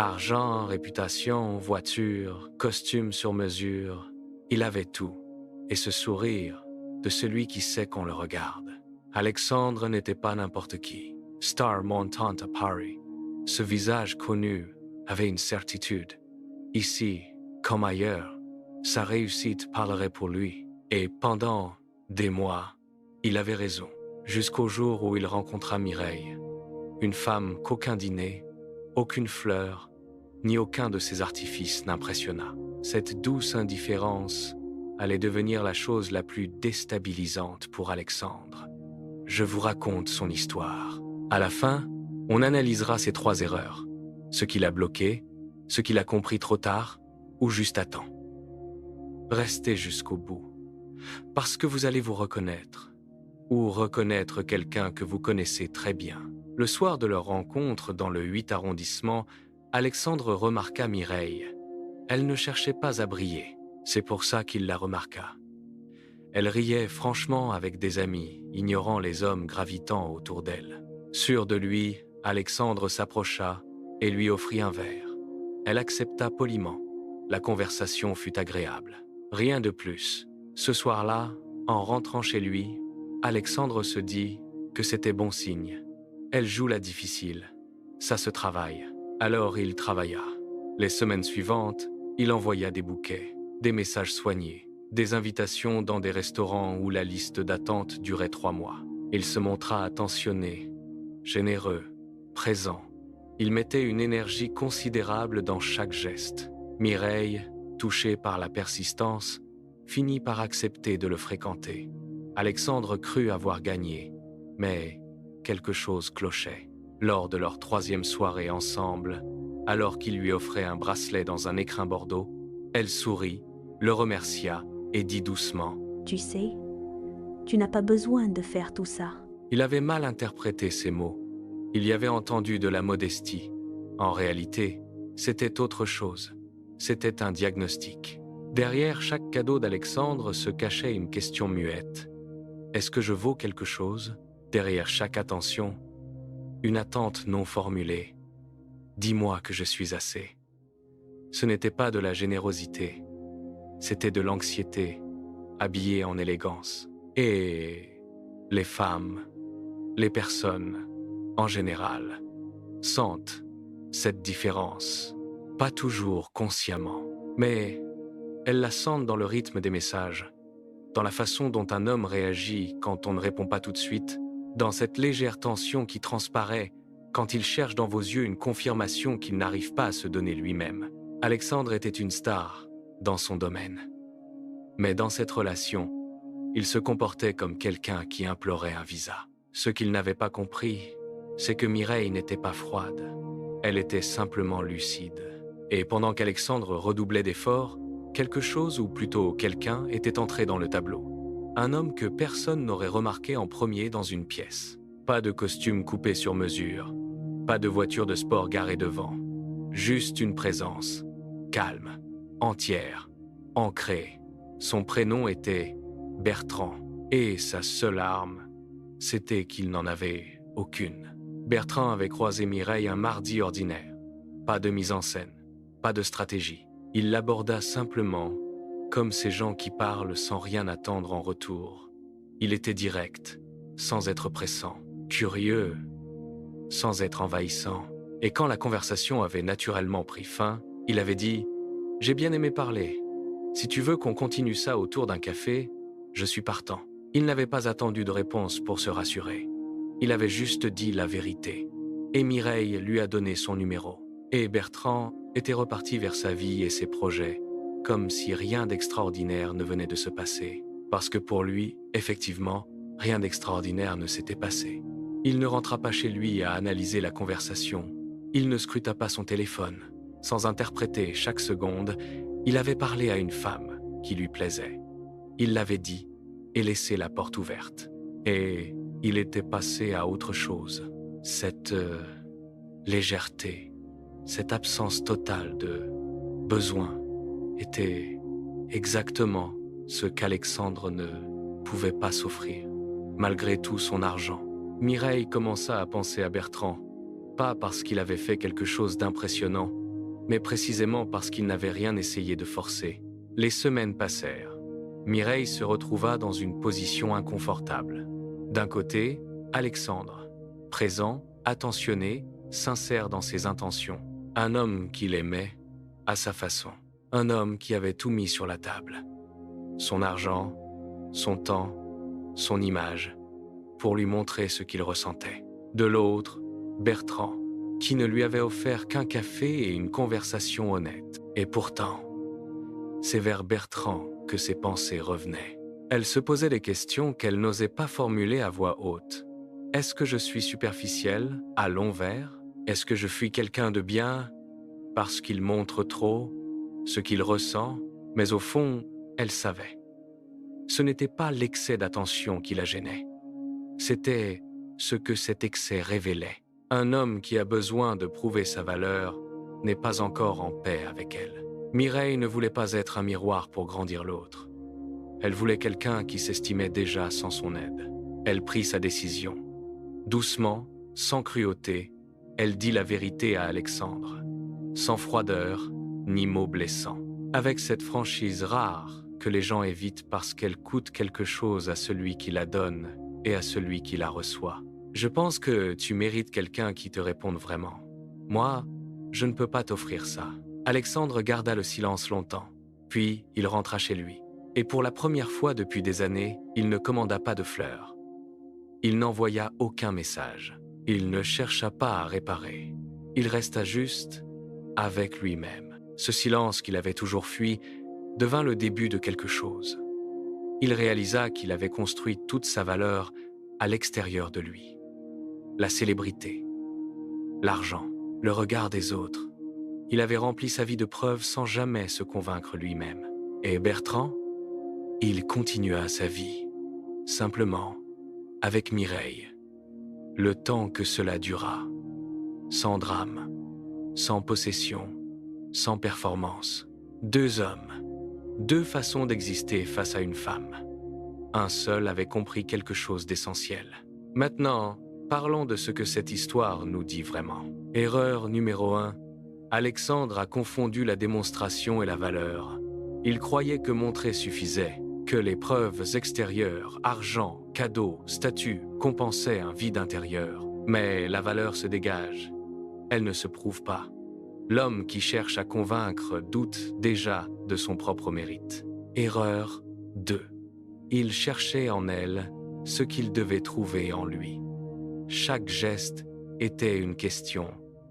Argent, réputation, voiture, costume sur mesure, il avait tout. Et ce sourire de celui qui sait qu'on le regarde. Alexandre n'était pas n'importe qui. Star montante à Paris. Ce visage connu avait une certitude. Ici, comme ailleurs, sa réussite parlerait pour lui. Et pendant des mois, il avait raison. Jusqu'au jour où il rencontra Mireille. Une femme qu'aucun dîner, aucune fleur, ni aucun de ses artifices n'impressionna. Cette douce indifférence allait devenir la chose la plus déstabilisante pour Alexandre. Je vous raconte son histoire. À la fin, on analysera ses 3 erreurs. Ce qui l'a bloqué, ce qu'il a compris trop tard, ou juste à temps. Restez jusqu'au bout, parce que vous allez vous reconnaître, ou reconnaître quelqu'un que vous connaissez très bien. Le soir de leur rencontre dans le 8 arrondissement, Alexandre remarqua Mireille. Elle ne cherchait pas à briller, c'est pour ça qu'il la remarqua. Elle riait franchement avec des amis, ignorant les hommes gravitant autour d'elle. Sûr de lui, Alexandre s'approcha et lui offrit un verre. Elle accepta poliment. La conversation fut agréable. Rien de plus. Ce soir-là, en rentrant chez lui, Alexandre se dit que c'était bon signe. Elle joue la difficile. Ça se travaille. Alors il travailla. Les semaines suivantes, il envoya des bouquets, des messages soignés, des invitations dans des restaurants où la liste d'attente durait 3 mois. Il se montra attentionné, généreux, présent. Il mettait une énergie considérable dans chaque geste. Mireille, touchée par la persistance, finit par accepter de le fréquenter. Alexandre crut avoir gagné, mais quelque chose clochait. Lors de leur 3e soirée ensemble, alors qu'il lui offrait un bracelet dans un écrin bordeaux, elle sourit, le remercia et dit doucement « Tu sais, tu n'as pas besoin de faire tout ça. » Il avait mal interprété ces mots. Il y avait entendu de la modestie. En réalité, c'était autre chose. C'était un diagnostic. Derrière chaque cadeau d'Alexandre se cachait une question muette. Est-ce que je vaux quelque chose? Derrière chaque attention, une attente non formulée. Dis-moi que je suis assez. Ce n'était pas de la générosité, c'était de l'anxiété, habillée en élégance. Et les femmes, les personnes, en général, sentent cette différence. Pas toujours consciemment, mais elles la sentent dans le rythme des messages, dans la façon dont un homme réagit quand on ne répond pas tout de suite, dans cette légère tension qui transparaît quand il cherche dans vos yeux une confirmation qu'il n'arrive pas à se donner lui-même. Alexandre était une star dans son domaine. Mais dans cette relation, il se comportait comme quelqu'un qui implorait un visa. Ce qu'il n'avait pas compris, c'est que Mireille n'était pas froide. Elle était simplement lucide. Et pendant qu'Alexandre redoublait d'efforts, quelque chose, ou plutôt quelqu'un, était entré dans le tableau. Un homme que personne n'aurait remarqué en premier dans une pièce. Pas de costume coupé sur mesure, pas de voiture de sport garée devant. Juste une présence, calme, entière, ancrée. Son prénom était Bertrand, et sa seule arme, c'était qu'il n'en avait aucune. Bertrand avait croisé Mireille un mardi ordinaire. Pas de mise en scène, pas de stratégie. Il l'aborda simplement, comme ces gens qui parlent sans rien attendre en retour. Il était direct, sans être pressant, curieux, sans être envahissant. Et quand la conversation avait naturellement pris fin, il avait dit « J'ai bien aimé parler. Si tu veux qu'on continue ça autour d'un café, je suis partant. » Il n'avait pas attendu de réponse pour se rassurer. Il avait juste dit la vérité. Et Mireille lui a donné son numéro. Et Bertrand était reparti vers sa vie et ses projets, comme si rien d'extraordinaire ne venait de se passer. Parce que pour lui, effectivement, rien d'extraordinaire ne s'était passé. Il ne rentra pas chez lui à analyser la conversation. Il ne scruta pas son téléphone. Sans interpréter chaque seconde, il avait parlé à une femme qui lui plaisait. Il l'avait dit et laissé la porte ouverte. Et il était passé à autre chose. Cette légèreté, cette absence totale de besoin était exactement ce qu'Alexandre ne pouvait pas s'offrir. Malgré tout son argent, Mireille commença à penser à Bertrand, pas parce qu'il avait fait quelque chose d'impressionnant, mais précisément parce qu'il n'avait rien essayé de forcer. Les semaines passèrent. Mireille se retrouva dans une position inconfortable. D'un côté, Alexandre, présent, attentionné, sincère dans ses intentions. Un homme qu'il aimait, à sa façon. Un homme qui avait tout mis sur la table. Son argent, son temps, son image, pour lui montrer ce qu'il ressentait. De l'autre, Bertrand, qui ne lui avait offert qu'un café et une conversation honnête. Et pourtant, c'est vers Bertrand que ses pensées revenaient. Elle se posait des questions qu'elle n'osait pas formuler à voix haute. Est-ce que je suis superficielle, à long vers? Est-ce que je fuis quelqu'un de bien parce qu'il montre trop ce qu'il ressent? Mais au fond, elle savait. Ce n'était pas l'excès d'attention qui la gênait. C'était ce que cet excès révélait. Un homme qui a besoin de prouver sa valeur n'est pas encore en paix avec elle. Mireille ne voulait pas être un miroir pour grandir l'autre. Elle voulait quelqu'un qui s'estimait déjà sans son aide. Elle prit sa décision. Doucement, sans cruauté, elle dit la vérité à Alexandre, sans froideur ni mots blessants. Avec cette franchise rare que les gens évitent parce qu'elle coûte quelque chose à celui qui la donne et à celui qui la reçoit. Je pense que tu mérites quelqu'un qui te réponde vraiment. Moi, je ne peux pas t'offrir ça. Alexandre garda le silence longtemps, puis il rentra chez lui. Et pour la première fois depuis des années, il ne commanda pas de fleurs. Il n'envoya aucun message. Il ne chercha pas à réparer. Il resta juste avec lui-même. Ce silence qu'il avait toujours fui devint le début de quelque chose. Il réalisa qu'il avait construit toute sa valeur à l'extérieur de lui. La célébrité, l'argent, le regard des autres. Il avait rempli sa vie de preuves sans jamais se convaincre lui-même. Et Bertrand, il continua sa vie, simplement, avec Mireille. Le temps que cela dura, sans drame, sans possession, sans performance. Deux hommes, deux façons d'exister face à une femme. Un seul avait compris quelque chose d'essentiel. Maintenant, parlons de ce que cette histoire nous dit vraiment. Erreur numéro 1. Alexandre a confondu la démonstration et la valeur. Il croyait que montrer suffisait, que les preuves extérieures, argent, cadeaux, statut, compensaient un vide intérieur. Mais la valeur se dégage. Elle ne se prouve pas. L'homme qui cherche à convaincre doute déjà de son propre mérite. Erreur 2. Il cherchait en elle ce qu'il devait trouver en lui. Chaque geste était une question.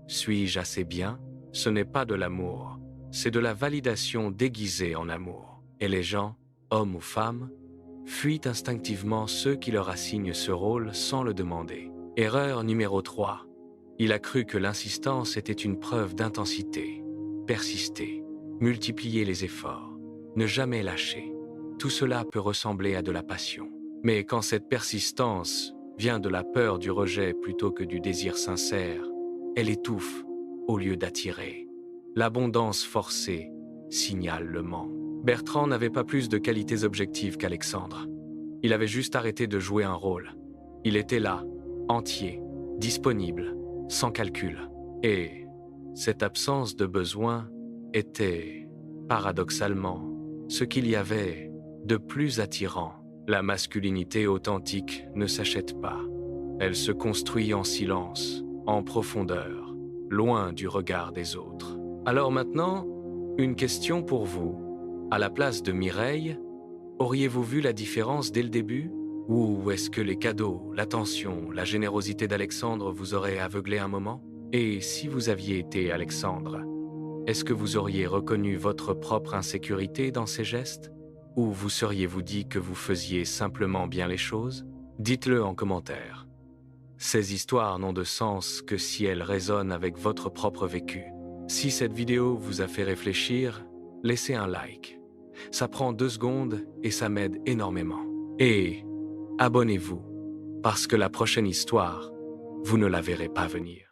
Suis-je assez bien? Ce n'est pas de l'amour, c'est de la validation déguisée en amour. Et les gens, hommes ou femmes, fuient instinctivement ceux qui leur assignent ce rôle sans le demander. Erreur numéro 3. Il a cru que l'insistance était une preuve d'intensité. Persister, multiplier les efforts, ne jamais lâcher. Tout cela peut ressembler à de la passion. Mais quand cette persistance vient de la peur du rejet plutôt que du désir sincère, elle étouffe au lieu d'attirer. L'abondance forcée signale le manque. Bertrand n'avait pas plus de qualités objectives qu'Alexandre. Il avait juste arrêté de jouer un rôle. Il était là, entier, disponible, sans calcul. Et cette absence de besoin était, paradoxalement, ce qu'il y avait de plus attirant. La masculinité authentique ne s'achète pas. Elle se construit en silence, en profondeur, loin du regard des autres. Alors maintenant, une question pour vous. À la place de Mireille, auriez-vous vu la différence dès le début? Ou est-ce que les cadeaux, l'attention, la générosité d'Alexandre vous auraient aveuglé un moment? Et si vous aviez été Alexandre, est-ce que vous auriez reconnu votre propre insécurité dans ces gestes? Ou vous seriez-vous dit que vous faisiez simplement bien les choses? Dites-le en commentaire. Ces histoires n'ont de sens que si elles résonnent avec votre propre vécu. Si cette vidéo vous a fait réfléchir, laissez un like. Ça prend 2 secondes et ça m'aide énormément. Et abonnez-vous, parce que la prochaine histoire, vous ne la verrez pas venir.